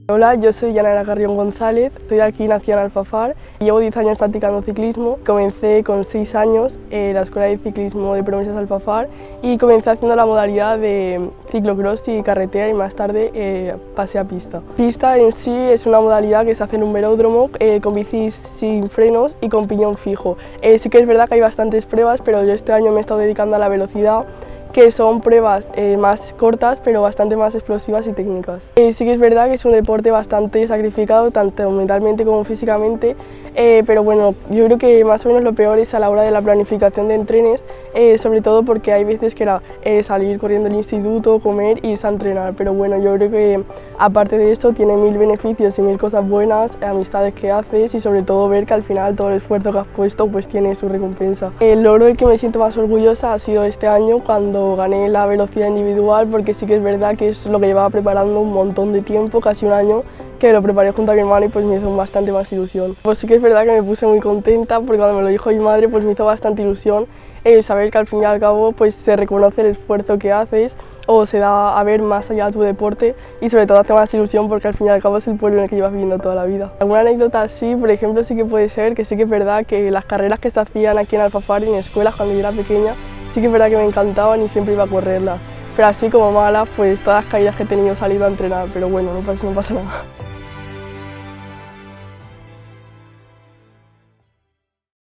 Hola, yo soy Yanara Carrión González, soy de aquí, nací en Alfafar. Llevo 10 años practicando ciclismo. Comencé con 6 años en la Escuela de Ciclismo de Promesas Alfafar y comencé haciendo la modalidad de ciclocross y carretera y más tarde pasé a pista. Pista en sí es una modalidad que se hace en un velódromo con bicis sin frenos y con piñón fijo. Sí que es verdad que hay bastantes pruebas, pero yo este año me he estado dedicando a la velocidad, que son pruebas más cortas pero bastante más explosivas y técnicas. Sí que es verdad que es un deporte bastante sacrificado tanto mentalmente como físicamente, pero bueno, yo creo que más o menos lo peor es a la hora de la planificación de entrenos, sobre todo porque hay veces que era salir corriendo al instituto, comer e irse a entrenar, pero bueno, yo creo que aparte de eso tiene mil beneficios y mil cosas buenas, amistades que haces y sobre todo ver que al final todo el esfuerzo que has puesto pues tiene su recompensa. El logro del que me siento más orgullosa ha sido este año cuando gané la velocidad individual, porque sí que es verdad que es lo que llevaba preparando un montón de tiempo, casi un año, que lo preparé junto a mi hermano y pues me hizo bastante más ilusión. Pues sí que es verdad que me puse muy contenta porque cuando me lo dijo mi madre pues me hizo bastante ilusión saber que al fin y al cabo pues se reconoce el esfuerzo que haces o se da a ver más allá de tu deporte y sobre todo hace más ilusión porque al fin y al cabo es el pueblo en el que llevas viviendo toda la vida. Alguna anécdota así, por ejemplo, sí que puede ser que sí que es verdad que las carreras que se hacían aquí en Alfafar y en escuelas cuando yo era pequeña sí que es verdad que me encantaban y siempre iba a correrlas, pero así como malas, pues todas las caídas que he tenido he salido a entrenar, pero bueno, no pasa nada.